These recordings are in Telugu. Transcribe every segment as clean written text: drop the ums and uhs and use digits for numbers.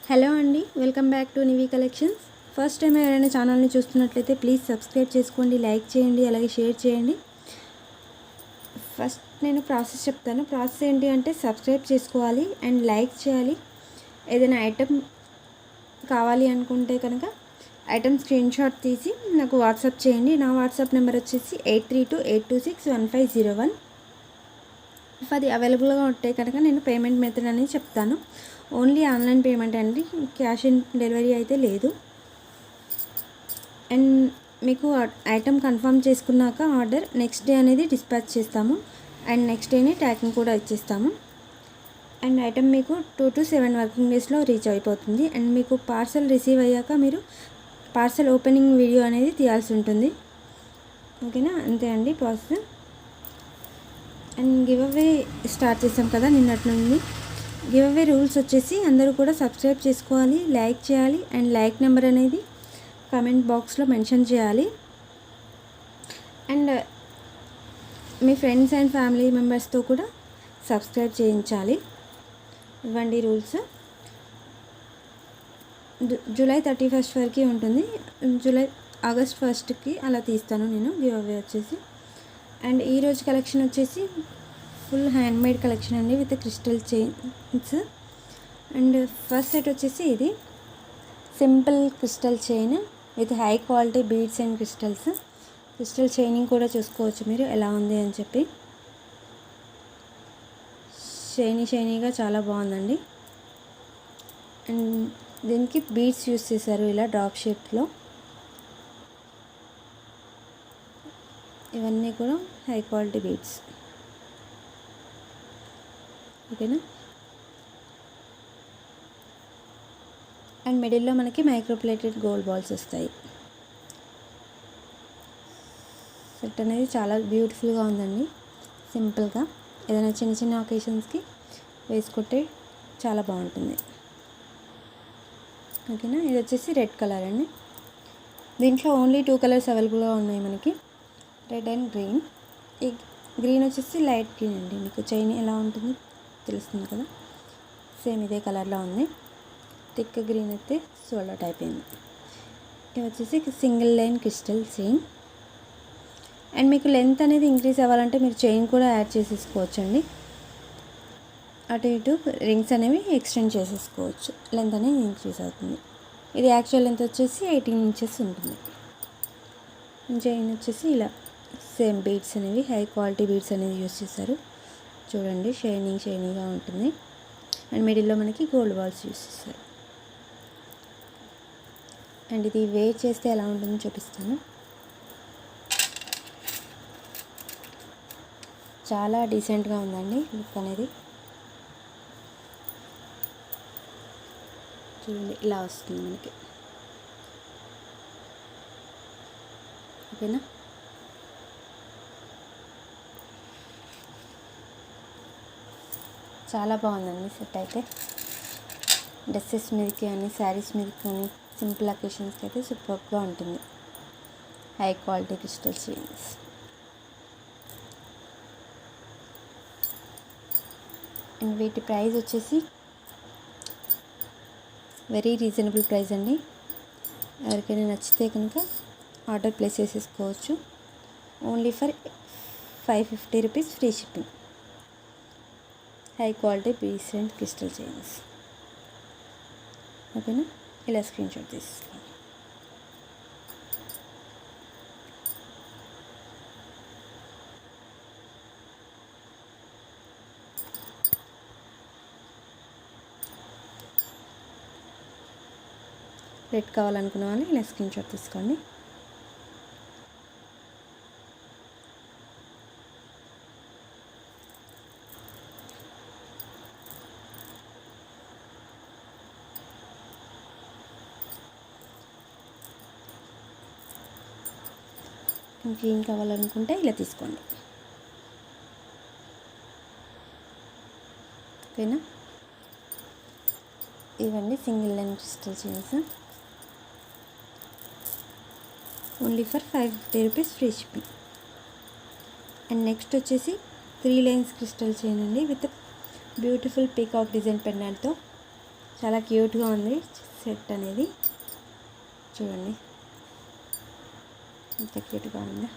హలో అండి, welcome back to Nivi collections. First time ఎవరైనా ఛానల్ని చూస్తున్నట్లయితే ప్లీజ్ సబ్స్క్రైబ్ చేసుకోండి, లైక్ చేయండి, అలాగే షేర్ చేయండి. ఫస్ట్ నేను ప్రాసెస్ చెప్తాను. ప్రాసెస్ ఏంటి అంటే సబ్స్క్రైబ్ చేసుకోవాలి అండ్ లైక్ చేయాలి. ఏదైనా ఐటమ్ కావాలి అనుకుంటే కనుక ఐటమ్ స్క్రీన్ షాట్ తీసి నాకు వాట్సాప్ చేయండి. నా వాట్సాప్ నెంబర్ వచ్చేసి 8328261501. ఇఫ్ అది అవైలబుల్గా ఉంటే కనుక నేను పేమెంట్ మెథడ్ అనేది చెప్తాను. ఓన్లీ ఆన్లైన్ పేమెంట్ అండి, క్యాష్ ఆన్ డెలివరీ అయితే లేదు. అండ్ మీకు ఐటమ్ కన్ఫర్మ్ చేసుకున్నాక ఆర్డర్ నెక్స్ట్ డే అనేది డిస్పాచ్ చేస్తాము అండ్ నెక్స్ట్ డేనే ట్రాకింగ్ కూడా ఇచ్చేస్తాము. అండ్ ఐటమ్ మీకు 2 to 7 వర్కింగ్ డేస్లో రీచ్ అయిపోతుంది. అండ్ మీకు పార్సల్ రిసీవ్ అయ్యాక మీరు పార్సల్ ఓపెనింగ్ వీడియో అనేది తీయాల్సి ఉంటుంది. ఓకేనా, అంతే అండి process. And give away start చేసాం కదా నిన్నటి నుండి. గివ్ అవే రూల్స్ వచ్చేసి అందరూ కూడా సబ్స్క్రైబ్ చేసుకోవాలి, లైక్ చేయాలి అండ్ లైక్ నెంబర్ అనేది కామెంట్ బాక్స్లో మెన్షన్ చేయాలి. And me friends and family మెంబర్స్తో కూడా సబ్స్క్రైబ్ చేయించాలి. ఇవ్వండి రూల్స్. జూలై 31 వరకు ఉంటుంది. ఆగస్ట్ 1కి అలా తీస్తాను నేను గివ్ అవే వచ్చేసి. అండ్ ఈరోజు కలెక్షన్ వచ్చేసి ఫుల్ హ్యాండ్మేడ్ కలెక్షన్ అండి, with crystal chains. And first set వచ్చేసి ఇది simple crystal chain with high quality beads and crystals. Crystal chaining కూడా చూసుకోవచ్చు మీరు ఎలా ఉంది అని చెప్పి. షైనీగా చాలా బాగుందండి. అండ్ దీనికి బీడ్స్ యూస్ చేశారు ఇలా డ్రాప్ షేప్లో. ఇవన్నీ కూడా హై క్వాలిటీ బీడ్స్. ఓకేనా. అండ్ మిడిల్లో మనకి మైక్రోప్లేటెడ్ గోల్డ్ బాల్స్ వస్తాయి. సెట్ అనేది చాలా బ్యూటిఫుల్గా ఉందండి. సింపుల్గా ఏదైనా చిన్న చిన్న ఒకేషన్స్కి వేసుకుంటే చాలా బాగుంటుంది. ఓకేనా. ఇది వచ్చేసి రెడ్ కలర్ అండి. దీంట్లో ఓన్లీ 2 కలర్స్ అవైలబుల్గా ఉన్నాయి మనకి, రెడ్ అండ్ గ్రీన్. ఈ గ్రీన్ వచ్చేసి లైట్ గ్రీన్ అండి. మీకు చైన్ ఎలా ఉంటుంది తెలుస్తుంది కదా, సేమ్ ఇదే కలర్లో ఉంది. థిక్ గ్రీన్ అయితే సోలో టైప్ అయింది. ఇది వచ్చేసి single line crystal chain. And మీకు లెంత్ అనేది ఇంక్రీజ్ అవ్వాలంటే మీరు చైన్ కూడా యాడ్ చేసేసుకోవచ్చు అండి. అటు ఇటు రింగ్స్ అనేవి ఎక్స్టెండ్ చేసేసుకోవచ్చు, లెంత్ అనేది ఇంక్రీజ్ అవుతుంది. ఇది యాక్చువల్ లెంత్ వచ్చేసి 18 ఇంచెస్ ఉంటుంది. చైన్ వచ్చేసి ఇలా సేమ్ బీడ్స్ అనేవి హై క్వాలిటీ బీడ్స్ అనేది యూస్ చేశారు. చూడండి షైనీగా ఉంటుంది. అండ్ మిడిల్లో మనకి గోల్డ్ బాల్స్ యూస్ చేస్తారు. అండ్ ఇది వేర్ చేస్తే ఎలా ఉంటుందో చూపిస్తాను. చాలా డీసెంట్గా ఉందండి లుక్ అనేది. చూడండి ఇలా వస్తుంది మనకి. ఓకేనా. చాలా బాగుందండి సెట్ అయితే. డ్రెస్సెస్ మీదకి కానీ శారీస్ మీదకి కానీ సింపుల్ అకేషన్స్కి అయితే సూపర్గా ఉంటుంది. High quality crystal chains. And వీటి ప్రైస్ వచ్చేసి వెరీ రీజనబుల్ ప్రైస్ అండి. ఎవరికైనా నచ్చితే కనుక ఆర్డర్ ప్లేస్ చేసేసుకోవచ్చు. Only for 550 rupees free shipping. High quality beads and crystal chains. ఓకేనా. ఇలా స్క్రీన్ షాట్ తీసుకోండి. రెడ్ కావాలనుకున్న వాళ్ళు ఇలా స్క్రీన్ షాట్ తీసుకోండి. గ్రీన్ కావాలనుకుంటే ఇలా తీసుకోండి. ఓకేనా. ఇవన్నీ single line crystal chains. Only for 550 rupees free shipping. And next వచ్చేసి 3 లైన్స్ క్రిస్టల్ చైన్ అండి, విత్ బ్యూటిఫుల్ పీకాక్ డిజైన్ పెండెంట్తో. చాలా క్యూట్గా ఉంది సెట్ అనేది. చూడండి ఎంత క్యూట్గా ఉందా.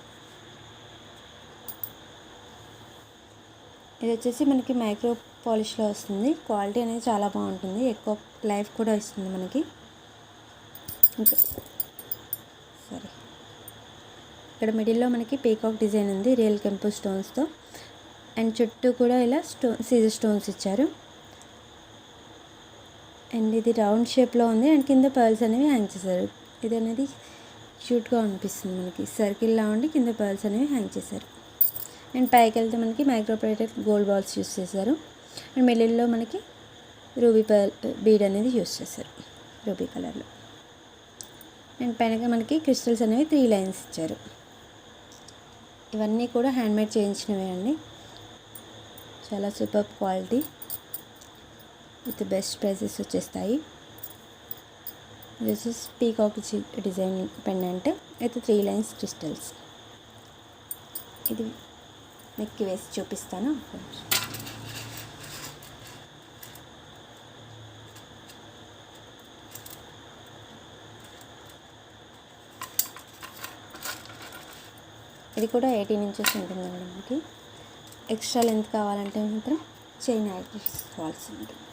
ఇది వచ్చేసి మనకి మైక్రో పాలిష్లో వస్తుంది. క్వాలిటీ అనేది చాలా బాగుంటుంది, ఎక్కువ లైఫ్ కూడా ఇస్తుంది మనకి. ఇంకా సరే, ఇక్కడ మిడిల్లో మనకి పీకాక్ డిజైన్ ఉంది రియల్ కెంపు స్టోన్స్తో. అండ్ చుట్టూ కూడా ఇలా సీజర్ స్టోన్స్ ఇచ్చారు. అండ్ ఇది రౌండ్ షేప్లో ఉంది. అండ్ కింద పర్ల్స్ అనేవి హ్యాంగ్ చేశారు. ఇది అనేది క్యూట్గా అనిపిస్తుంది మనకి, సర్కిల్లా ఉండి కింద పర్ల్స్ అనేవి హ్యాంగ్ చేశారు. అండ్ పైకి వెళ్తే మనకి మైక్రోప్లేటెడ్ గోల్డ్ బాల్స్ యూస్ చేశారు. అండ్ మిడిల్లో మనకి రూబీ పర్ల్ బీడ్ అనేది యూస్ చేశారు రూబీ కలర్లో. అండ్ పైన మనకి క్రిస్టల్స్ అనేవి 3 లైన్స్ ఇచ్చారు. ఇవన్నీ కూడా హ్యాండ్మేడ్ చేయించినవే అండి. చాలా super quality with best prices వచ్చేస్తాయి. This is peacock design pendant with 3 lines crystals. ఇది నెక్కి వేసి చూపిస్తాను. ఇది కూడా 18 ఇంచెస్ ఉంటుంది మనకి. ఎక్స్ట్రా లెంత్ కావాలంటే మాత్రం చైన్ యాడ్ చేసుకోవాల్సి ఉంటుంది.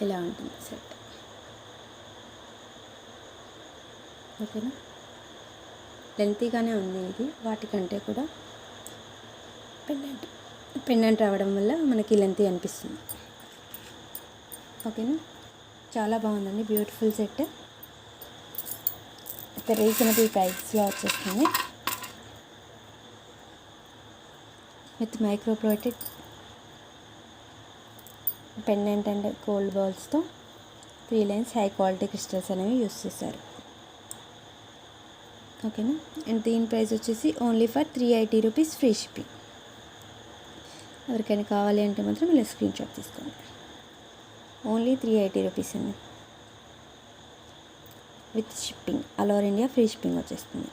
ఇలా ఉంటుంది సెట్. ఓకేనా, లెంతీగానే ఉంది ఇది, వాటికంటే కూడా పెండెంట్ రావడం వల్ల మనకి లెంతీ అనిపిస్తుంది. ఓకేనా, చాలా బాగుందండి, బ్యూటిఫుల్ సెట్. ఒక రీజనబుల్ ప్రైస్లో వచ్చేస్తుంది with microplated pendant and gold బాల్స్తో 3 లైన్స్ హై క్వాలిటీ క్రిస్టల్స్ అనేవి యూస్ చేశారు. ఓకేనా, అండ్ దీని ప్రైస్ వచ్చేసి only for 380 rupees free shipping. ఎవరికైనా కావాలి అంటే మాత్రం ఇలా స్క్రీన్ షాట్ తీసుకోండి. ఓన్లీ 380 రూపీస్ అండి, with shipping all over India free shipping వచ్చేస్తుంది.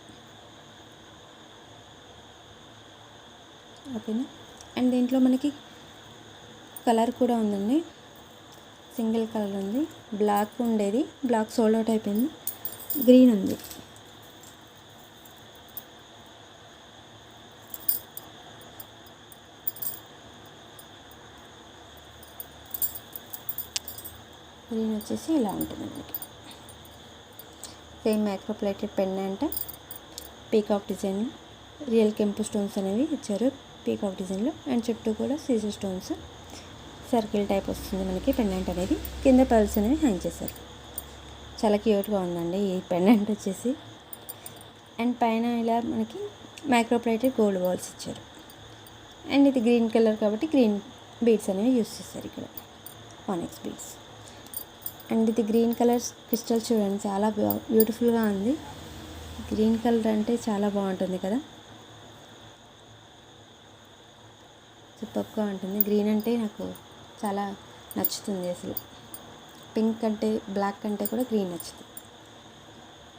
ఓకేనా, అండ్ దీంట్లో మనకి కలర్ కూడా ఉందండి, సింగిల్ కలర్ ఉంది. బ్లాక్ ఉండేది, బ్లాక్ సోల్డ్ అవుట్ అయిపోయింది. గ్రీన్ ఉంది. గ్రీన్ వచ్చేసి ఇలా ఉంటుంది మనకి. Same microplated pendant peacock design, real కెంపు స్టోన్స్ అనేవి ఇచ్చారు పీకాక్ డిజైన్లో. అండ్ చుట్టూ కూడా సీజర్ స్టోన్స్ సర్కిల్ టైప్ వస్తుంది మనకి పెండెంట్ అనేది. కింద పర్ల్స్ అనేవి హ్యాంగ్ చేశారు. చాలా క్యూట్గా ఉందండి ఈ పెండెంట్ వచ్చేసి. అండ్ పైన ఇలా మనకి మైక్రోప్లేటెడ్ గోల్డ్ బాల్స్ ఇచ్చారు. అండ్ ఇది గ్రీన్ కలర్ కాబట్టి గ్రీన్ బీడ్స్ అనేవి యూస్ చేస్తారు ఇక్కడ, ఆనెక్స్ బీడ్స్. అండ్ ఇది గ్రీన్ కలర్ క్రిస్టల్ చూడండి, చాలా బ్యూటిఫుల్గా ఉంది. గ్రీన్ కలర్ అంటే చాలా బాగుంటుంది కదా, సూపర్గా ఉంటుంది. గ్రీన్ అంటే నాకు చాలా నచ్చుతుంది అసలు. పింక్ అంటే, బ్లాక్ కంటే కూడా గ్రీన్ నచ్చుతుంది.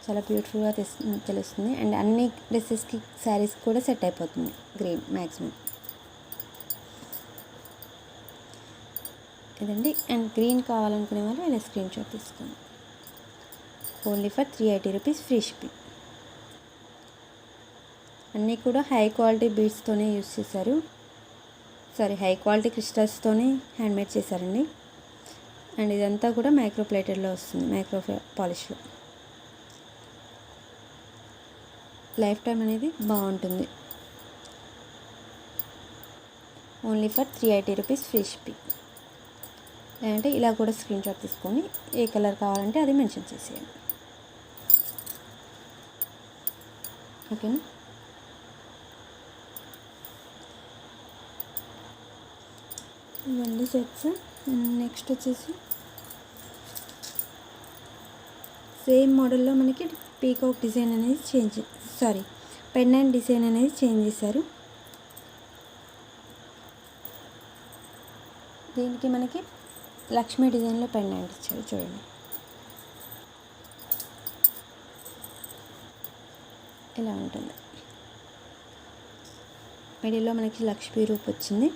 చాలా బ్యూటిఫుల్గా తెలుస్తుంది. అండ్ అన్ని డ్రెస్సెస్కి శారీస్ కూడా సెట్ అయిపోతుంది గ్రీన్ మ్యాక్సిమం. ఇదండి. అండ్ గ్రీన్ కావాలనుకునే వాళ్ళు ఇలా స్క్రీన్ షాట్ తీసుకోండి. Only for 380 rupees free shipping. అన్నీ కూడా హై క్వాలిటీ బీడ్స్తోనే యూస్ చేశారు. హై క్వాలిటీ క్రిస్టల్స్తోనే హ్యాండ్మేడ్ చేశారండి. అండ్ ఇదంతా కూడా మైక్రోప్లేటెడ్లో వస్తుంది, మైక్రో పాలిష్లో. లైఫ్ టైం అనేది బాగుంటుంది. Only for 380 rupees free shipping. లేదంటే ఇలా కూడా స్క్రీన్ షాట్ తీసుకొని ఏ కలర్ కావాలంటే అది మెన్షన్ చేసేయండి. ఓకేనా, ఇవన్నీ సెట్స్. నెక్స్ట్ వచ్చేసి సేమ్ మోడల్లో మనకి పీకాక్ డిజైన్ అనేది పెండెంట్ డిజైన్ అనేది చేంజ్ చేశారు. దీనికి మనకి లక్ష్మీ డిజైన్లో పెండెంట్ ఇచ్చారు చూడండి. ఇలా ఉంటుంది. మిడిల్లో మనకి లక్ష్మీ రూప్ వచ్చింది.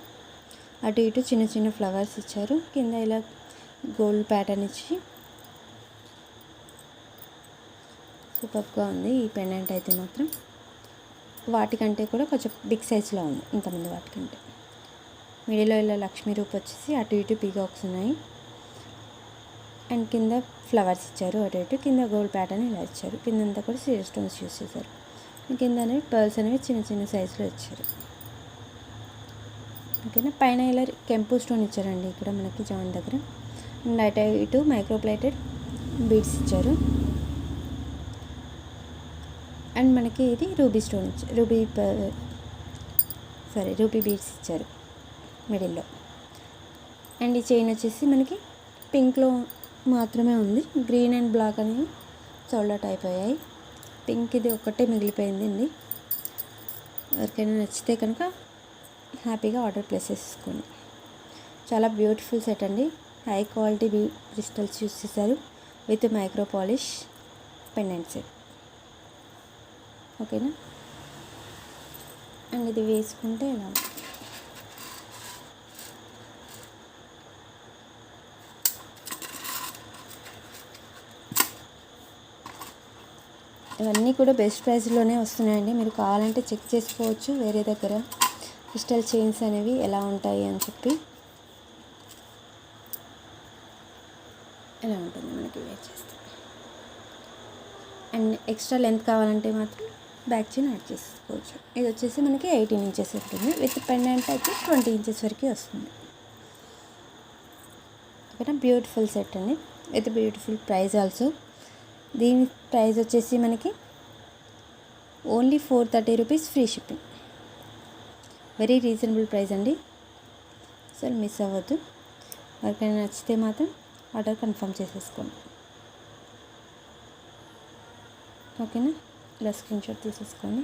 అటు ఇటు చిన్న చిన్న ఫ్లవర్స్ ఇచ్చారు. కింద ఇలా గోల్డ్ ప్యాటర్న్ ఇచ్చి సూపర్గా ఉంది ఈ పెండెంట్ అయితే మాత్రం. వాటికంటే కూడా కొంచెం బిగ్ సైజ్లో ఉంది ఇంతమంది వాటికంటే. మిడిల్లో ఇలా లక్ష్మీ రూప్ వచ్చేసి అటు ఇటు పీకాక్స్ ఉన్నాయి. అండ్ కింద ఫ్లవర్స్ ఇచ్చారు అటు ఇటు. కింద గోల్డ్ ప్యాటర్న్ ఇలా ఇచ్చారు. కిందంతా కూడా సీరియస్ స్టోన్స్ యూస్ చేశారు. కింద అనేవి పర్ల్స్ అనేవి చిన్న చిన్న సైజులో ఇచ్చారు. ఓకేనా. పైన ఇలా కెంపు స్టోన్ ఇచ్చారండి ఇక్కడ మనకి జాయిన్ దగ్గర. అండ్ అటు ఇటు మైక్రోప్లేటెడ్ బీడ్స్ ఇచ్చారు. అండ్ మనకి ఇది రూబీ స్టోన్ ఇచ్చారు, రూబీ బీడ్స్ ఇచ్చారు మిడిల్లో. అండ్ ఈ చైన్ వచ్చేసి మనకి పింక్లో మాత్రమే ఉంది. గ్రీన్ అండ్ బ్లాక్ అనేవి సోల్డ్ అవుట్ అయిపోయాయి. పింక్ ఇది ఒక్కటే మిగిలిపోయిందండి. ఎవరికైనా నచ్చితే కనుక హ్యాపీగా ఆర్డర్ ప్లేస్ చేసుకోండి. చాలా బ్యూటిఫుల్ సెట్ అండి. హై క్వాలిటీ క్రిస్టల్స్ యూస్ చేశారు with micro polish pendant set. ఓకేనా. అండ్ ఇది వేసుకుంటే ఇలా ఇవన్నీ కూడా బెస్ట్ ప్రైస్లోనే వస్తున్నాయండి. మీరు కావాలంటే చెక్ చేసుకోవచ్చు వేరే దగ్గర క్రిస్టల్ చైన్స్ అనేవి ఎలా ఉంటాయి అని చెప్పి. ఎలా ఉంటుంది మనకి వేర్ చేస్తే. అండ్ ఎక్స్ట్రా లెంత్ కావాలంటే మాత్రం బ్యాక్ చైన్ యాడ్ చేసుకోవచ్చు. ఇది వచ్చేసి మనకి 18 ఇంచెస్ ఉంటుంది. విత్ పెండెంట్ అయితే 20 ఇంచెస్ వరకు వస్తుంది. ఓకేనా. బ్యూటిఫుల్ సెట్ అండి విత్ బ్యూటిఫుల్ ప్రైస్ ఆల్సో. దీని ప్రైస్ వచ్చేసి మనకి only 430 rupees free shipping. Very reasonable price అండి. అసలు మిస్ అవ్వద్దు. ఎవరికైనా నచ్చితే మాత్రం ఆర్డర్ కన్ఫర్మ్ చేసేసుకోండి. ఓకేనా. ఇలా స్క్రీన్ షాట్ తీసేసుకోండి.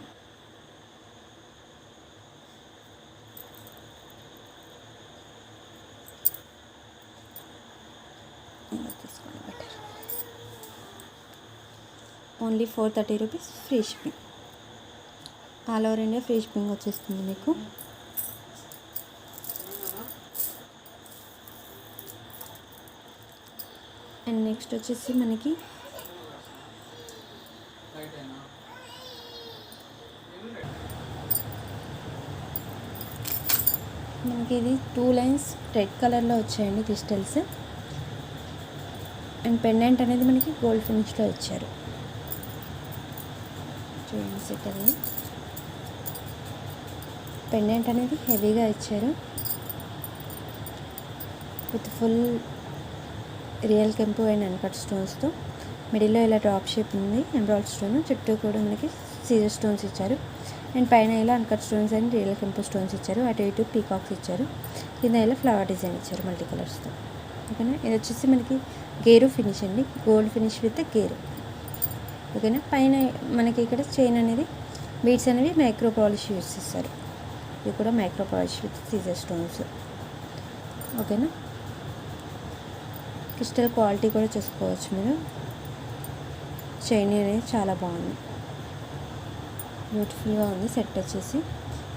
తీసుకోండి better. Only 430 rupees free shipping. All over India free shipping వచ్చేస్తుంది మీకు. అండ్ నెక్స్ట్ వచ్చేసి మనకి ఇది 2 లైన్స్ రెడ్ కలర్లో వచ్చాయండి క్రిస్టల్స్. అండ్ పెండెంట్ అనేది మనకి గోల్డ్ ఫినిష్లో ఇచ్చారు. చూడండి సెట్ అనేది. పెండెంట్ అనేది హెవీగా ఇచ్చారు విత్ ఫుల్ రియల్ కెంపు అండ్ అన్కట్ స్టోన్స్తో. మిడిల్లో ఇలా డ్రాప్ షేప్ ఉంది ఎంబ్రాయిడ్ స్టోన్. చుట్టూ కూడా మనకి సీజర్ స్టోన్స్ ఇచ్చారు. అండ్ పైన ఇలా అన్కట్ స్టోన్స్ అండ్ రియల్ కెంపు స్టోన్స్ ఇచ్చారు. అటు ఇటు పీకాక్స్ ఇచ్చారు. కింద ఇలా ఫ్లవర్ డిజైన్ ఇచ్చారు మల్టీ కలర్స్తో. ఓకేనా. ఇది వచ్చేసి మనకి గేరు ఫినిష్ అండి. Gold finish with gear. ఓకేనా. పైన మనకి ఇక్కడ చైన్ అనేది బీడ్స్ అనేవి మైక్రో పాలిష్ యూస్ చేస్తారు. ఇది కూడా మైక్రో పాలిష్ విత్ సీజర్ స్టోన్స్. ఓకేనా. క్రిస్టల్ క్వాలిటీ కూడా చూసుకోవచ్చు మీరు. చైన్ అనేది చాలా బాగుంది, బ్యూటిఫుల్గా ఉంది. సెట్ వచ్చేసి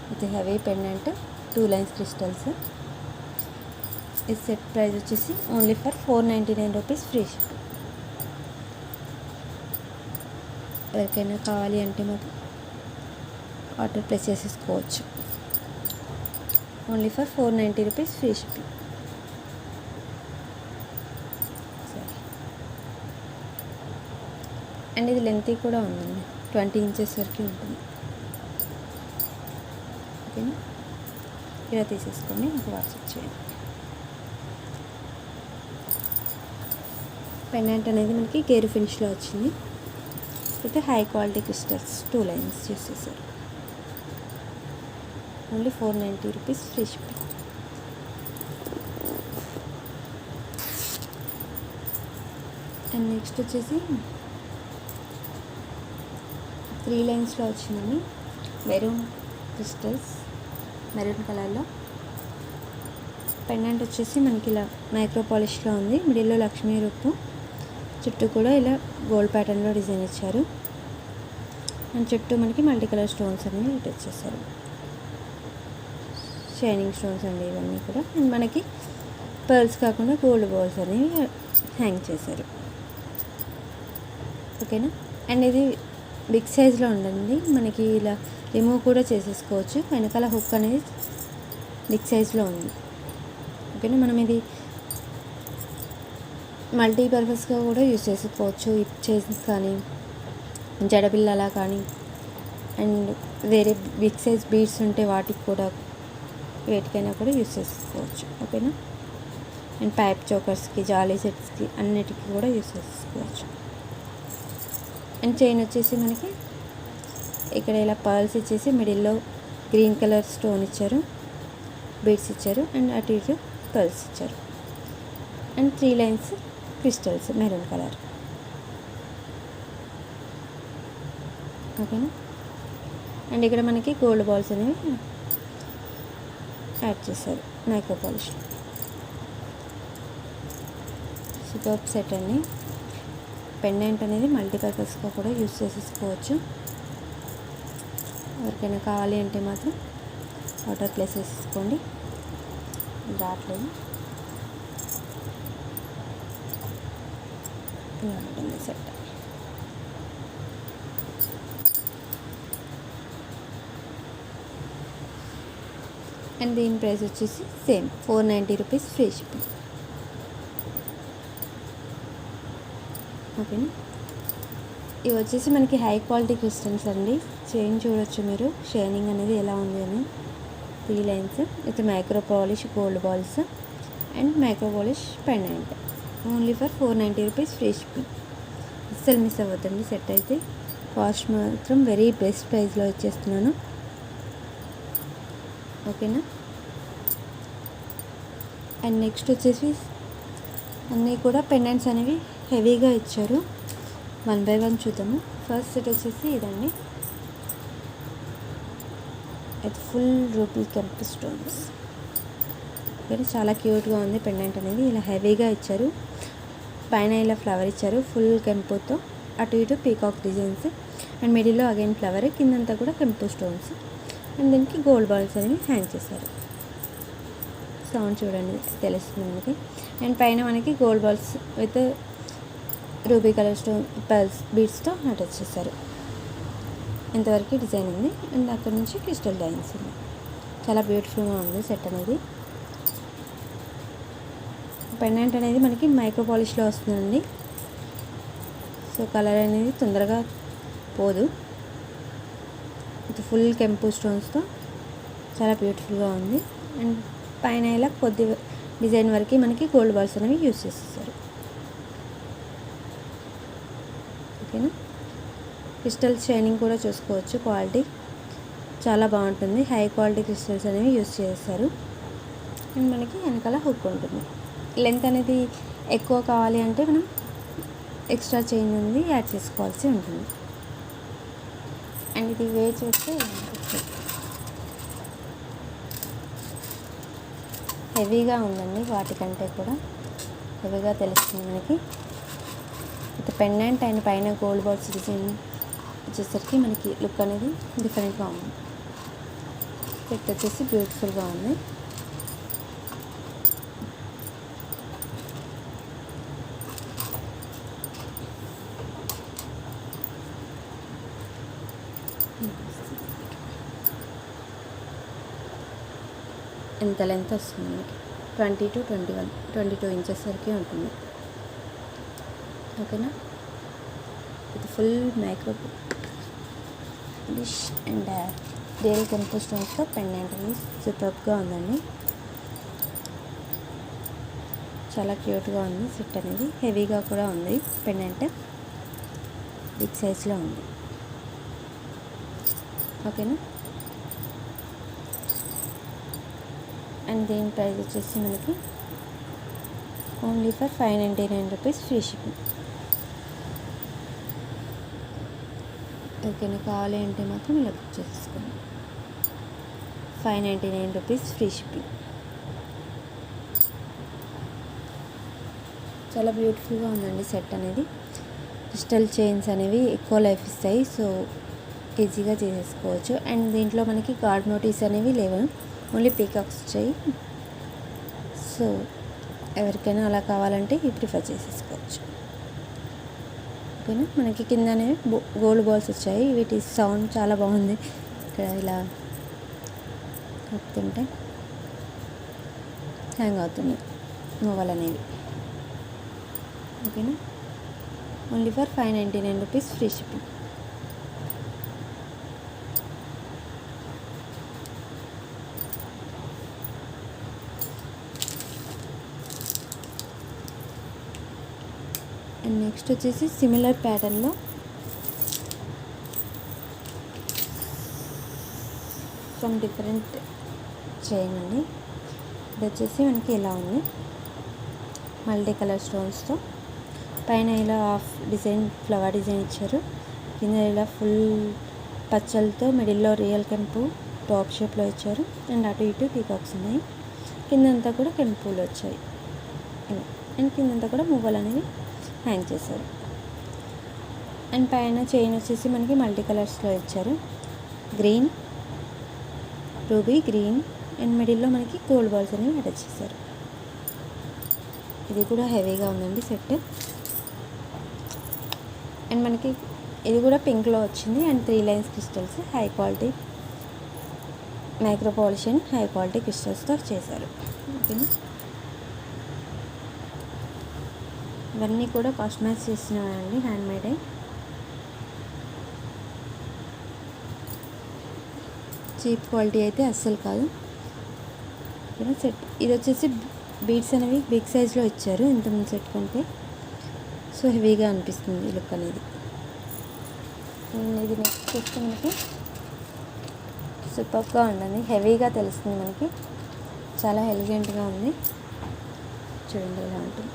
with heavy pendant 2 lines crystals. ఈ సెట్ ప్రైస్ వచ్చేసి only for 499 rupees free shipping. ఎవరికైనా కావాలి అంటే మాకు ఆర్డర్ ప్లేస్ చేసేసుకోవచ్చు. Only for 490 rupees free shipping. And ఇది లెంత్ కూడా ఉందండి. 20 ఇంచెస్ వరకు ఉంటుంది. ఓకేనా. ఇలా తీసేసుకొని నాకు వాట్సాప్ చేయండి. పెండెంట్ అనేది మనకి గేరు ఫినిష్లో వచ్చింది. అయితే హై క్వాలిటీ క్రిస్టల్స్ 2 లైన్స్ చేసేసారు. Only 490 rupees free shipping. And next వచ్చేసి 3 లైన్స్లో వచ్చిందండి. మెరూన్ క్రిస్టల్స్, మెరూన్ కలర్లో. పెండెంట్ వచ్చేసి మనకి ఇలా మైక్రో పాలిష్లో ఉంది. మిడిల్లో లక్ష్మీ రూపు, చుట్టూ కూడా ఇలా గోల్డ్ ప్యాటర్న్లో డిజైన్ ఇచ్చారు. అండ్ చుట్టూ మనకి మల్టీ కలర్ స్టోన్స్ అనేవి ఇటు వచ్చేసారు. షైనింగ్ స్టోన్స్ అండి ఇవన్నీ కూడా. అండ్ మనకి పర్ల్స్ కాకుండా గోల్డ్ బాల్స్ అనేవి హ్యాంగ్ చేశారు. ఓకేనా. అండ్ ఇది బిగ్ సైజ్లో ఉండండి, మనకి ఇలా రిమూవ్ కూడా చేసేసుకోవచ్చు. వెనకాల హుక్ అనేది బిగ్ సైజ్లో ఉంది. ఓకేనా. మనం ఇది మల్టీపర్పస్గా కూడా యూజ్ చేసుకోవచ్చు. ఇప్ చైన్స్ కానీ, జడబిల్లలా కానీ, అండ్ వేరే బిగ్ సైజ్ బీడ్స్ ఉంటే వాటికి కూడా వేటికైనా కూడా యూజ్ చేసుకోవచ్చు. ఓకేనా. అండ్ పైప్ చోకర్స్కి, జాలీ సెట్స్కి అన్నిటికీ కూడా యూజ్ చేసుకోవచ్చు. అండ్ చైన్ వచ్చేసి మనకి ఇక్కడ ఇలా పర్ల్స్ ఇచ్చేసి మిడిల్లో గ్రీన్ కలర్ స్టోన్ ఇచ్చారు, బీడ్స్ ఇచ్చారు, అండ్ అటు ఇటు పర్ల్స్ ఇచ్చారు. And 3 lines crystals maroon colour. ఓకేనా. అండ్ ఇక్కడ మనకి గోల్డ్ బాల్స్ అనేవి యాడ్ చేశారు మైక్రో పాలిష్. సూపర్ సెట్ అండి. పెండెంట్ అనేది మల్టీపర్పస్గా కూడా యూజ్ చేసేసుకోవచ్చు. ఎవరికైనా కావాలి అంటే మాత్రం ఆర్డర్ ప్లేస్ చేసుకోండి. రావట్లేదు, ఇలా ఉంటుంది సెట్. అండ్ దీని ప్రైస్ వచ్చేసి సేమ్ 490 రూపీస్ ఫ్రీ షిప్పింగ్. ఓకేనా. ఇవి వచ్చేసి మనకి హై క్వాలిటీ క్రిస్టల్స్ అండి. చైన్ చూడొచ్చు మీరు, షైనింగ్ అనేది ఎలా ఉంది అని. 3 lines with micro polish gold balls and micro polish pendant. Only for 490 rupees free shipping. అస్సలు మిస్ అవ్వద్దండి. సెట్ అయితే కాస్ట్ మాత్రం వెరీ బెస్ట్ ప్రైస్లో ఇచ్చేస్తున్నాను. ఓకేనా. అండ్ నెక్స్ట్ వచ్చేసి అన్నీ కూడా పెండెంట్స్ అనేవి హెవీగా ఇచ్చారు. 1 బై 1 చూద్దాము. ఫస్ట్ సెట్ వచ్చేసి ఇదండి. ఇది ఫుల్ రూపీ కెంపు స్టోన్స్. ఓకే, చాలా క్యూట్గా ఉంది పెండెంట్ అనేది. ఇలా హెవీగా ఇచ్చారు. పైన ఇలా ఫ్లవర్ ఇచ్చారు ఫుల్ కెంపుతో, అటు ఇటు పీకాక్ డిజైన్స్, అండ్ మిడిల్లో అగైన్ ఫ్లవర్, కిందంతా కూడా కెంపు స్టోన్స్. అండ్ దీనికి గోల్డ్ బాల్స్ అనేవి హ్యాంగ్ చేశారు. సౌండ్ చూడండి తెలుస్తుంది మనకి. అండ్ పైన మనకి gold balls with ruby colour stone pearls బీడ్స్తో అటాచ్ చేశారు. ఇంతవరకు డిజైన్ ఉంది. అండ్ అక్కడ నుంచి క్రిస్టల్ డైన్స్ ఉంది. చాలా బ్యూటిఫుల్గా ఉంది సెట్ అనేది. పెండెంట్ అనేది మనకి మైక్రో పాలిష్లో వస్తుందండి. సో కలర్ అనేది తొందరగా పోదు. ఇది ఫుల్ కెంపు స్టోన్స్తో చాలా బ్యూటిఫుల్గా ఉంది. అండ్ పైన ఇలా కొద్ది డిజైన్ వరకు మనకి గోల్డ్ బాల్స్ అనేవి యూజ్ చేస్తారు. ఓకేనా. క్రిస్టల్ షైనింగ్ కూడా చూసుకోవచ్చు, క్వాలిటీ చాలా బాగుంటుంది. హై క్వాలిటీ క్రిస్టల్స్ అనేవి యూజ్ చేస్తారు. అండ్ మనకి వెనకాల హుక్ ఉంటుంది. లెంత్ అనేది ఎక్కువ కావాలి అంటే మనం ఎక్స్ట్రా చైన్ అనేది యాడ్ చేసుకోవాల్సి ఉంటుంది. అండ్ ఇది వెయిట్ చేస్తే హెవీగా ఉందండి, వాటికంటే కూడా హెవీగా తెలుస్తుంది మనకి. ఇది పెండెంట్ అండ్ పైన గోల్డ్ బాల్స్ డిజైన్ వచ్చేసరికి మనకి లుక్ అనేది డిఫరెంట్గా ఉంది. సెట్ వచ్చేసి బ్యూటిఫుల్గా ఉంది. ఎంత లెంత్ వస్తుంది మనకి 20 to 21, 22 ఇంచెస్ వరకు ఉంటుంది. ఓకేనా. ఇది full makeup dish and real కెంపు స్టోన్స్తో పెండెంట్ అనేది సూపర్గా ఉందండి. చాలా క్యూట్గా ఉంది సెట్ అనేది. హెవీగా కూడా ఉంది పెండెంట్, బిగ్ సైజ్లో ఉంది. ఓకేనా. అండ్ దీని ప్రైస్ వచ్చేసి మనకి only for 599 rupees free shipping. ఓకేనా. కావాలి అంటే మాత్రం ఇలా బుక్ చేసుకోండి. 599 రూపీస్ ఫ్రీ షిప్పింగ్. చాలా బ్యూటిఫుల్గా ఉందండి సెట్ అనేది. క్రిస్టల్ చైన్స్ అనేవి ఎక్కువ లైఫ్ ఇస్తాయి, సో ఈజీగా చేసేసుకోవచ్చు. అండ్ దీంట్లో మనకి గాడ్ నోటీస్ అనేవి లేవు, ఓన్లీ పీకాక్స్ వచ్చాయి. సో ఎవరికైనా అలా కావాలంటే ఇది ప్రిఫర్ చేసేసుకోవచ్చు. ఓకేనా. మనకి కిందనే గోల్డ్ బాల్స్ వచ్చాయి. వీటి సౌండ్ చాలా బాగుంది. ఇక్కడ ఇలా కలుపుతుంటే హ్యాంగ్ అవుతుంది మొబైల్ అనేవి. ఓకేనా. Only for 599 rupees free shipping. And next వచ్చేసి సిమిలర్ ప్యాటర్న్లో సమ్ డిఫరెంట్ చైన్ అండి. ఇది వచ్చేసి మనకి ఇలా ఉంది, మల్టీ కలర్ స్టోన్స్తో. పైన ఇలా హాఫ్ డిజైన్ ఫ్లవర్ డిజైన్ ఇచ్చారు. కింద ఇలా ఫుల్ పచ్చలతో మిడిల్లో రియల్ కెంపు టాప్ షేప్లో ఇచ్చారు. అండ్ అటు ఇటు పీకాక్స్ ఉన్నాయి. కిందంతా కూడా కెంపులు వచ్చాయి ఇలా. అండ్ కిందంతా కూడా మువ్వలు అనేవి హ్యాంగ్ చేశారు. అండ్ పైన చైన్ వచ్చేసి మనకి మల్టీ కలర్స్లో ఇచ్చారు. గ్రీన్, రూబీ గ్రీన్ అండ్ మిడిల్లో మనకి గోల్డ్ బాల్స్ అనేవి అటాచ్ చేశారు. ఇది కూడా హెవీగా ఉందండి సెట్. అండ్ మనకి ఇది కూడా పింక్లో వచ్చింది. And 3 lines crystals, high quality micro polish and high quality క్రిస్టల్స్తో చేశారు. ఓకేనా. ఇవన్నీ కూడా కస్టమైజ్ చేసినవండి, హ్యాండ్మేడే. చీప్ క్వాలిటీ అయితే అస్సలు కాదు. ఓకేనా. సెట్ ఇది వచ్చేసి బీడ్స్ అనేవి బిగ్ సైజ్లో ఇచ్చారు ఇంతకుముందు సెట్ కంటే. సో హెవీగా అనిపిస్తుంది లుక్ అనేది. ఇది నెక్స్ట్ చూస్తే మనకి సూపర్గా ఉండండి, హెవీగా తెలుస్తుంది మనకి. చాలా ఎలిగెంట్గా ఉంది చూడండి ఇలా ఉంటుంది.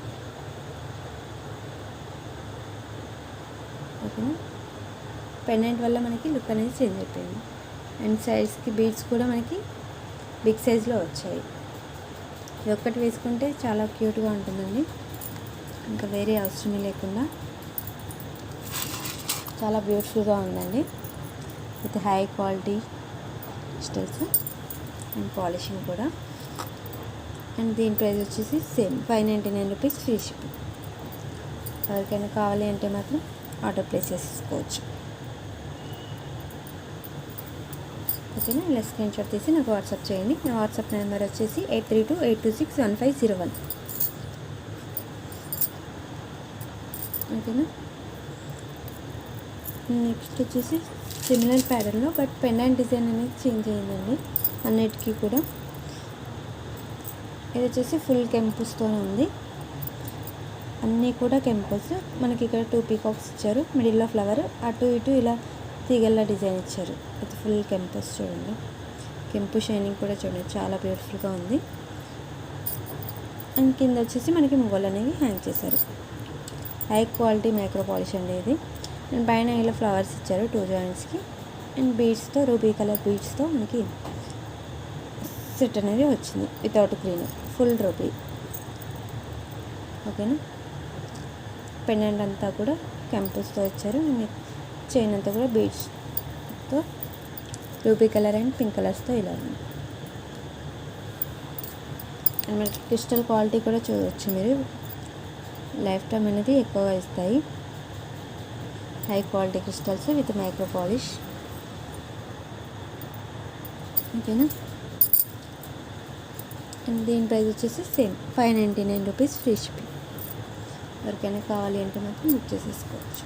ఓకేనా. పెండెంట్ వల్ల మనకి లుక్ అనేది చేంజ్ అయిపోయింది. అండ్ సైడ్స్కి బీడ్స్ కూడా మనకి బిగ్ సైజ్లో వచ్చాయి. ఇది ఒక్కటి వేసుకుంటే చాలా క్యూట్గా ఉంటుందండి, ఇంకా వేరే అవసరమే లేకుండా. చాలా బ్యూటిఫుల్గా ఉందండి with high quality crystals and polishing కూడా. అండ్ దీని ప్రైస్ వచ్చేసి సేమ్ 599 రూపీస్ ఫ్రీ షిప్పింగ్. ఎవరికైనా కావాలి అంటే మాత్రం ఆర్డర్ ప్లేస్ చేసుకోవచ్చు. ఓకేనా. ఇలా స్క్రీన్ షాట్ తీసి నాకు వాట్సాప్ చేయండి. నా వాట్సాప్ నెంబర్ వచ్చేసి 8328261501. ఓకేనా. నెక్స్ట్ వచ్చేసి సిమిలర్ ప్యాటర్న్లో బట్ పెండెంట్ డిజైన్ అనేది చేంజ్ అయ్యిందండి అన్నిటికీ కూడా. ఇది వచ్చేసి ఫుల్ కెంపుస్తోనే ఉంది, అన్నీ కూడా కెంపుల్స్. మనకి ఇక్కడ 2 పీకాక్స్ ఇచ్చారు, మిడిల్లో ఫ్లవర్, అటు ఇటు ఇలా తీగల్లా డిజైన్ ఇచ్చారు. ఇది ఫుల్ కెంపస్ చూడండి, కెంపు షైనింగ్ కూడా చూడండి చాలా బ్యూటిఫుల్గా ఉంది. అండ్ కింద వచ్చేసి మనకి మువ్వలు అనేవి హ్యాంగ్ చేశారు. హై క్వాలిటీ మైక్రో పాలిష్ అండి ఇది. అండ్ పైన ఇలా ఫ్లవర్స్ ఇచ్చారు 2 జాయింట్స్కి. అండ్ బీడ్స్తో, రూబీ కలర్ బీడ్స్తో మనకి సెట్ అనేది వచ్చింది వితౌట్ గ్రీన్, ఫుల్ రూబీ. ఓకేనా. పెండెంట్ అంతా కూడా కెంపుస్తో ఇచ్చారు. చైన్ అంతా కూడా బీడ్స్తో రూబీ కలర్ అండ్ పింక్ కలర్స్తో ఇలా ఉంది. అండ్ మనకి క్రిస్టల్ క్వాలిటీ కూడా చూడవచ్చు మీరు, లైఫ్ టైం అనేది ఎక్కువగా ఇస్తాయి. High quality crystals with micro polish. ఓకేనా. అండ్ దీని ప్రైస్ వచ్చేసి సేమ్ 599 రూపీస్ ఫ్రీ షిప్పింగ్. ఎవరికైనా కావాలి అంటే మాత్రం బుక్ చేసేసుకోవచ్చు.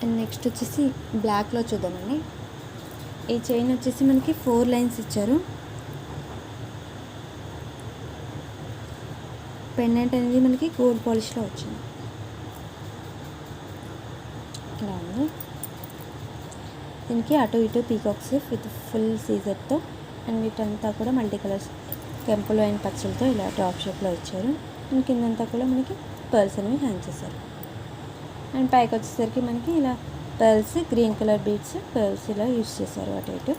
అండ్ నెక్స్ట్ వచ్చేసి బ్లాక్లో చూద్దామండి. ఈ చైన్ వచ్చేసి మనకి 4 లైన్స్ ఇచ్చారు. పెండెంట్ అనేది మనకి గోల్డ్ పాలిష్లో వచ్చింది ఇలా ఉంది. దీనికి అటు ఇటు పీకాక్స్ విత్ ఫుల్ సీజర్తో అండ్ వీటంతా కూడా మల్టీ కలర్స్ కెంపులు అండ్ పచ్చలతో ఇలా డ్రాప్ షేప్లో ఇచ్చారు. అండ్ కిందంతా కూడా మనకి పర్ల్స్ అనేవి హ్యాంగ్ చేశారు. అండ్ పైకి వచ్చేసరికి మనకి ఇలా pearls, green colour beads, pearls ఇలా యూజ్ చేశారు అటు ఇటు.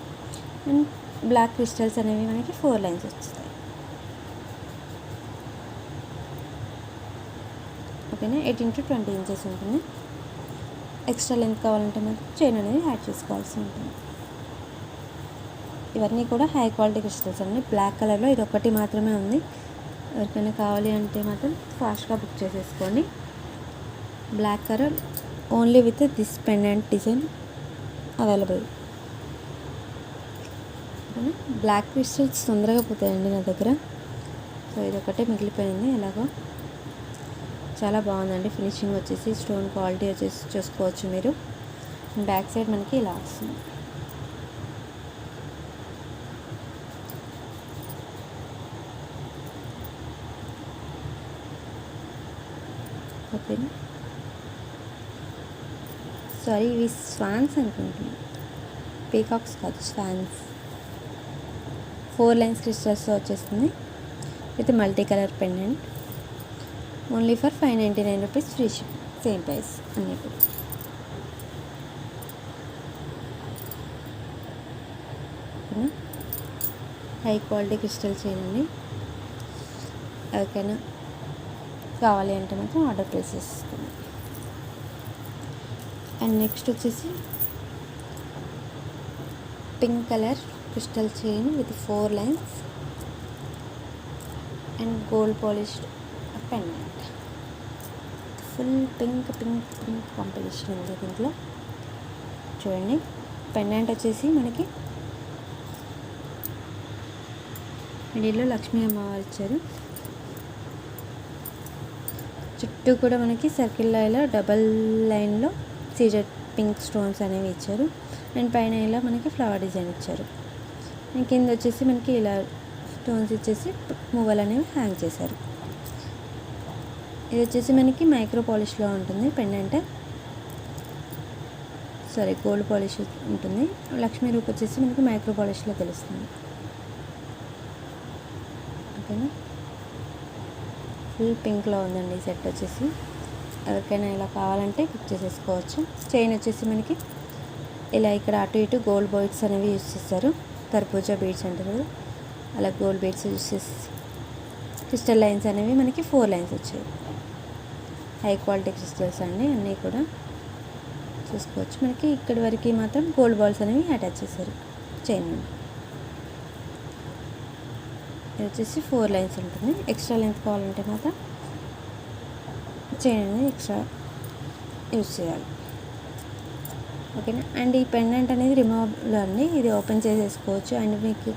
అండ్ బ్లాక్ క్రిస్టల్స్ అనేవి మనకి 4 లైన్స్ వస్తాయి. ఓకేనా. 18 to 20 ఇంచెస్ ఉంటుంది. ఎక్స్ట్రా లెంత్ కావాలంటే మాత్రం చైన్ అనేది యాడ్ చేసుకోవాల్సి ఉంటుంది. ఇవన్నీ కూడా హై క్వాలిటీ క్రిస్టల్స్ అండి. బ్లాక్ కలర్లో ఇది ఒకటి మాత్రమే ఉంది. ఎవరికైనా కావాలి అంటే మాత్రం ఫాస్ట్గా బుక్ చేసేసుకోండి. Black colour only with this pendant design available. Black crystals తొందరగా పోతాయండి నా దగ్గర. సో ఇది ఒకటే మిగిలిపోయింది. ఎలాగో చాలా బాగుందండి. ఫినిషింగ్ వచ్చేసి స్టోన్ క్వాలిటీ వచ్చేసి చూసుకోవచ్చు మీరు. బ్యాక్ సైడ్ మనకి ఇలా వస్తుంది. ఓకేనా. సారీ, ఇవి స్వాన్స్ అనుకుంటున్నాను, పీకాక్స్ కాదు, స్వాన్స్. 4 లైన్స్ క్రిస్టల్స్ వచ్చేస్తుంది with multi colour pendant. Only for 599 rupees, free ship. Same price అన్నీ కూడా. హై క్వాలిటీ క్రిస్టల్స్ చేయండి. ఎవరికైనా కావాలి అంటే మాత్రం ఆర్డర్ ప్లేస్ చేస్తుంది. అండ్ నెక్స్ట్ వచ్చేసి pink colour crystal chain with 4 lines and gold polished pendant. Full pink pink pink combination ఉంది దీంట్లో. చూడండి, పెండెంట్ వచ్చేసి మనకి మిడిల్లో లక్ష్మీ అమ్మవారు ఇచ్చారు. చుట్టూ కూడా మనకి సర్కిల్లో ఇలా డబల్ లైన్లో సీజెడ్ పింక్ స్టోన్స్ అనేవి ఇచ్చారు. అండ్ పైన ఇలా మనకి ఫ్లవర్ డిజైన్ ఇచ్చారు. అండ్ కింద వచ్చేసి మనకి ఇలా స్టోన్స్ ఇచ్చేసి మువ్వలు అనేవి హ్యాంగ్ చేశారు. ఇది వచ్చేసి మనకి మైక్రో పాలిష్లో ఉంటుంది పెండెంట్. సారీ, గోల్డ్ పాలిష్ ఉంటుంది. లక్ష్మీ రూప్ వచ్చేసి మనకి మైక్రో పాలిష్లో తెలుస్తుంది. ఓకేనా. ఫుల్ పింక్లో ఉందండి ఈ సెట్ వచ్చేసి. ఎవరికైనా ఇలా కావాలంటే బుక్ చేసేసుకోవచ్చు. చైన్ వచ్చేసి మనకి ఇలా ఇక్కడ అటు ఇటు గోల్డ్ బీడ్స్ అనేవి యూజ్ చేస్తారు. తర్బూజా బీడ్స్ అంటారు కదా, అలా గోల్డ్ బీడ్స్ యూజ్ చేసి క్రిస్టల్ లైన్స్ అనేవి మనకి 4 లైన్స్ వచ్చాయి. హై క్వాలిటీ క్రిస్టల్స్ అండి అన్నీ కూడా చూసుకోవచ్చు. మనకి ఇక్కడి వరకు మాత్రం గోల్డ్ బాల్స్ అనేవి అటాచ్ చేశారు చైన్ నుండి. ఇది వచ్చేసి 4 లైన్స్ ఉంటుంది. ఎక్స్ట్రా లెంత్ కావాలంటే మాత్రం చైన్ అనేది ఎక్స్ట్రా యూజ్ చేయాలి. ఓకేనా. అండ్ ఈ పెండెంట్ అనేది రిమూవబుల్ అండి. ఇది ఓపెన్ చేసేసుకోవచ్చు. అండ్ మీకు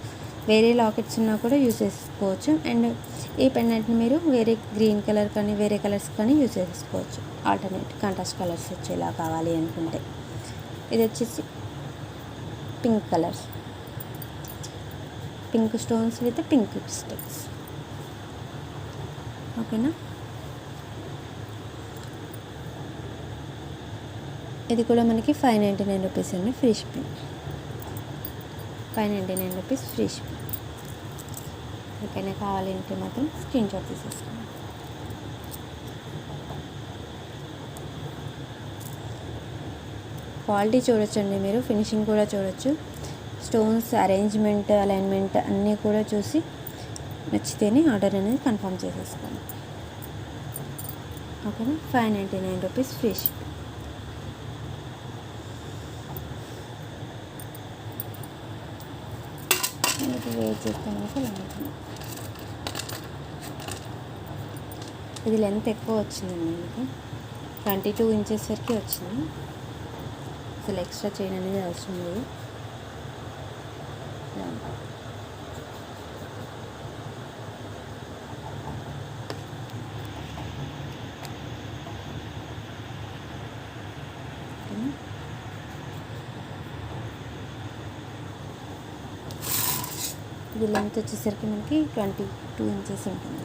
వేరే లాకెట్స్ ఉన్నా కూడా యూజ్ చేసుకోవచ్చు. అండ్ ఈ పెండెంట్ని మీరు వేరే గ్రీన్ కలర్ కానీ వేరే కలర్స్ కానీ యూజ్ చేసుకోవచ్చు. ఆల్టర్నేట్ కాంట్రాస్ట్ కలర్స్ వచ్చేలా కావాలి అనుకుంటే. ఇది వచ్చేసి pink colours, pink stones with pink crystals. ఓకేనా. ఇది కూడా మనకి 599 రూపీస్ అండి, free shipping. 599 rupees free shipping. ఎవరికైనా కావాలి అంటే మాత్రం స్క్రీన్ షాట్ తీసేసుకోండి. క్వాలిటీ చూడొచ్చండి మీరు, ఫినిషింగ్ కూడా చూడొచ్చు. స్టోన్స్ అరేంజ్మెంట్, అలైన్మెంట్ అన్నీ కూడా చూసి నచ్చితేనే ఆర్డర్ అనేది కన్ఫర్మ్ చేసేసుకోండి. ఓకేనా. 599 రూపీస్ ఫ్రీ షిప్పింగ్. వెయిట్ చేస్తాను. ఇది లెంత్ ఎక్కువ వచ్చిందండి, మీకు 22 ఇంచెస్ వరకు వచ్చింది. అసలు ఎక్స్ట్రా చైన్ అనేది అవసరం లేదు. ఇది లెంత్ వచ్చేసరికి మనకి 22 ఇంచెస్ ఉంటుంది.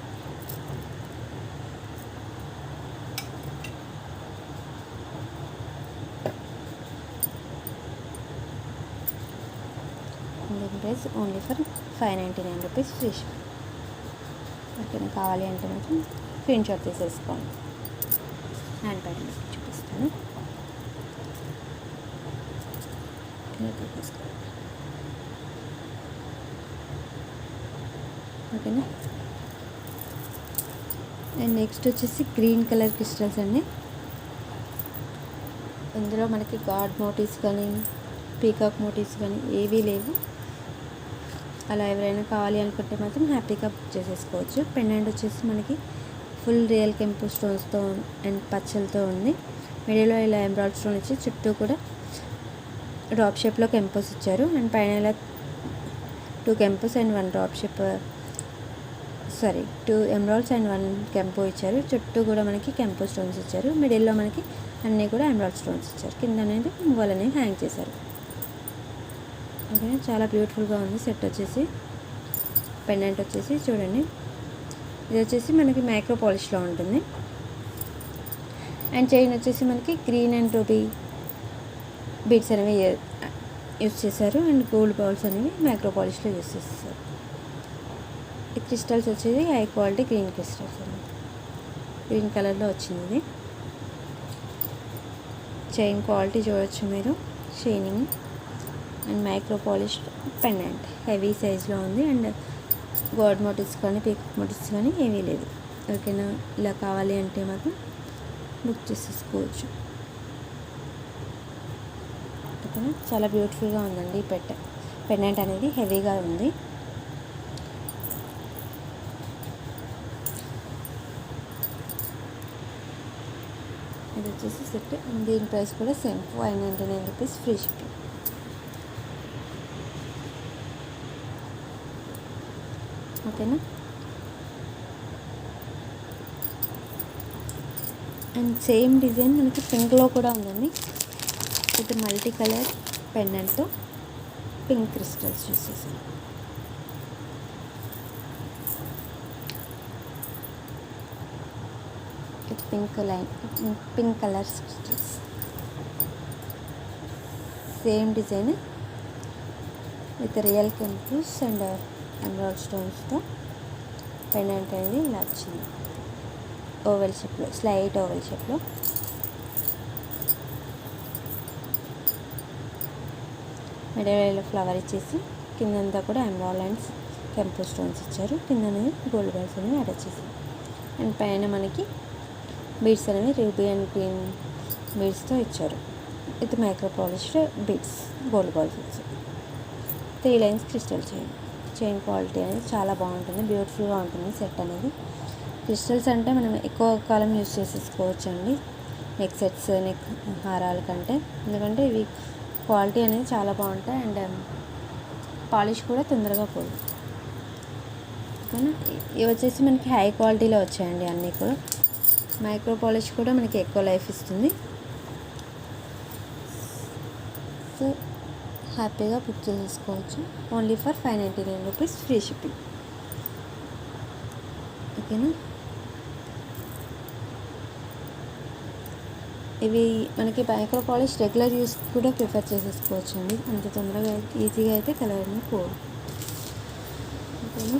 దీని price only for 599 rupees free ship. ఓకేనా. కావాలి అంటే మాత్రం స్క్రీన్ షాట్ తీసేసుకోండి. హ్యాండ్ బ్యాగ్ చూపిస్తాను. ఇలా తీసుకోండి. ఓకేనా. అండ్ నెక్స్ట్ వచ్చేసి గ్రీన్ కలర్ క్రిస్టల్స్ అండి. ఇందులో మనకి గాడ్ మోటివ్స్ కానీ పీకాక్ మోటివ్స్ కానీ ఏవీ లేవు. అలా ఎవరైనా కావాలి అనుకుంటే మాత్రం హ్యాపీగా బుక్ చేసేసుకోవచ్చు. పెండెంట్ వచ్చేసి మనకి ఫుల్ రియల్ కెంపు స్టోన్స్తో అండ్ పచ్చలతో ఉంది. మిడిల్లో ఇలా ఎంబ్రాయిడ్ స్టోన్ ఇచ్చి చుట్టూ కూడా డ్రాప్ షేప్లో కెంపోస్ ఇచ్చారు. అండ్ పైన ఇలా 2 కెంపోస్ అండ్ 1 డ్రాప్ షేప్ 2 ఎంబ్రాయిడ్స్ అండ్ 1 కెంపో ఇచ్చారు. చుట్టూ కూడా మనకి కెంపో స్టోన్స్ ఇచ్చారు. మిడిల్లో మనకి అన్నీ కూడా ఎంబ్రాయిడ్ స్టోన్స్ ఇచ్చారు. కింద అనేది మువ్వలు అనేవి హ్యాంగ్ చేశారు. ఓకే, చాలా బ్యూటిఫుల్గా ఉంది సెట్ వచ్చేసి. పెండెంట్ వచ్చేసి చూడండి, ఇది వచ్చేసి మనకి మైక్రో పాలిష్లో ఉంటుంది. అండ్ చైన్ వచ్చేసి మనకి గ్రీన్ అండ్ రూబీ బీడ్స్ అనేవి యూస్ చేశారు. అండ్ గోల్డ్ బౌల్స్ అనేవి మైక్రో పాలిష్లో యూస్ చేస్తారు. ఈ క్రిస్టల్స్ వచ్చేది హై క్వాలిటీ గ్రీన్ క్రిస్టల్స్ అండి, గ్రీన్ కలర్లో వచ్చింది. ఇది చైన్ క్వాలిటీ చూడవచ్చు మీరు, shining and micro polish pendant heavy సైజ్లో ఉంది. అండ్ గాడ్ మోటివ్స్ కానీ పీకాక్ మోటివ్స్ కానీ ఏమీ లేదు. ఓకేనా, ఇలా కావాలి అంటే మాత్రం బుక్ చేసేసుకోవచ్చు. ఓకేనా, చాలా బ్యూటిఫుల్గా ఉందండి. పెండెంట్ అనేది హెవీగా ఉంది. ఇది వచ్చేసి సెట్. దీని ప్రైస్ కూడా సేమ్ 599 రూపీస్ ఫ్రీ షిప్పింగ్. ఓకేనా, అండ్ సేమ్ డిజైన్ మనకి పింక్లో కూడా ఉందండి. ఇది మల్టీ కలర్ పెండెంట్తో పింక్ క్రిస్టల్స్ చూసేసాను. ఇది pink colour crystals, same design with real కెంపూస్ అండ్ ఎంబ్రాయిడ్ స్టోన్స్తో పెండెంట్ అనేది ఇలా వచ్చింది. ఓవెల్ షేప్లో, స్లైట్ ఓవెల్ షేప్లో. మిడిల్లో ఫ్లవర్ ఇచ్చేసి కిందంతా కూడా ఎంబ్రాయిడ్ అండ్ కెంపు స్టోన్స్ ఇచ్చారు. కింద అనేది గోల్డ్ బాల్స్ అనేవి అటాచ్ చేశారు. అండ్ పైన మనకి బీడ్స్ అనేవి రూబీ అండ్ గ్రీన్ బీడ్స్తో ఇచ్చారు. ఇది micro polished beads gold balls ఇచ్చారు. 3 లైన్స్ క్రిస్టల్ చైన్ క్వాలిటీ అనేది చాలా బాగుంటుంది, బ్యూటిఫుల్గా ఉంటుంది సెట్ అనేది. క్రిస్టల్స్ అంటే మనం ఎక్కువ కాలం యూస్ చేసేసుకోవచ్చు అండి, నెక్ సెట్స్, నెక్ హారాల కంటే. ఎందుకంటే ఇవి క్వాలిటీ అనేది చాలా బాగుంటాయి అండ్ పాలిష్ కూడా తొందరగా పోదు. ఓకేనా, ఇవి వచ్చేసి మనకి హై క్వాలిటీలో వచ్చాయండి అన్నీ కూడా. మైక్రో పాలిష్ కూడా మనకి ఎక్కువ లైఫ్ ఇస్తుంది. సో హ్యాపీగా బుక్ చేసేసుకోవచ్చు. Only for 599 rupees free shipping. ఓకేనా, ఇవి మనకి మైక్రో పాలిష్ రెగ్యులర్ యూస్ కూడా ప్రిఫర్ చేసేసుకోవచ్చు అండి. అంత తొందరగా ఈజీగా అయితే కలర్ అనేది పోదు. ఓకేనా,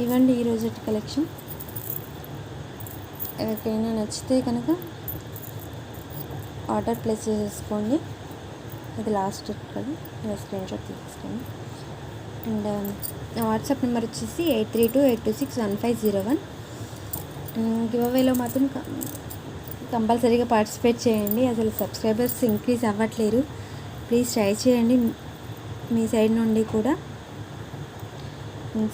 ఇవ్వండి ఈరోజు కలెక్షన్. ఎవరికైనా నచ్చితే కనుక ఆర్డర్ ప్లేస్ చేసేసుకోండి. అది లాస్ట్ కదా, ఇలా స్క్రీన్షాట్ తీసుకోండి. అండ్ నా వాట్సాప్ నెంబర్ వచ్చేసి 8328261501. గివ్ అవేలో మాత్రం కంపల్సరీగా పార్టిసిపేట్ చేయండి. అసలు సబ్స్క్రైబర్స్ ఇంక్రీజ్ అవ్వట్లేరు, ప్లీజ్ ట్రై చేయండి మీ సైడ్ నుండి కూడా.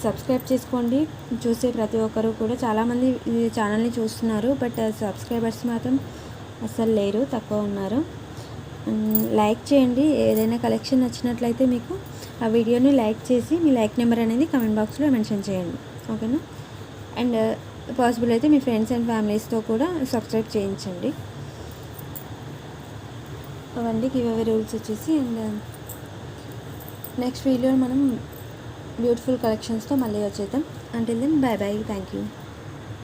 సబ్స్క్రైబ్ చేసుకోండి. చూసే ప్రతి ఒక్కరు కూడా, చాలామంది ఈ ఛానల్ని చూస్తున్నారు, బట్ సబ్స్క్రైబర్స్ మాత్రం అస్సలు లేరు, తక్కువ ఉన్నారు. లైక్ చేయండి. ఏదైనా కలెక్షన్ నచ్చినట్లయితే మీకు ఆ వీడియోని లైక్ చేసి మీ లైక్ నెంబర్ అనేది కమెంట్ బాక్స్లో మెన్షన్ చేయండి. ఓకేనా, అండ్ పాసిబుల్ అయితే మీ ఫ్రెండ్స్ అండ్ ఫ్యామిలీస్తో కూడా సబ్స్క్రైబ్ చేయించండి. అవన్నీ గివ్ అవే రూల్స్ వచ్చేసి. అండ్ నెక్స్ట్ వీడియోలో మనం బ్యూటిఫుల్ కలెక్షన్స్తో మళ్ళీ వచ్చేద్దాం. Until then, bye bye, thank you.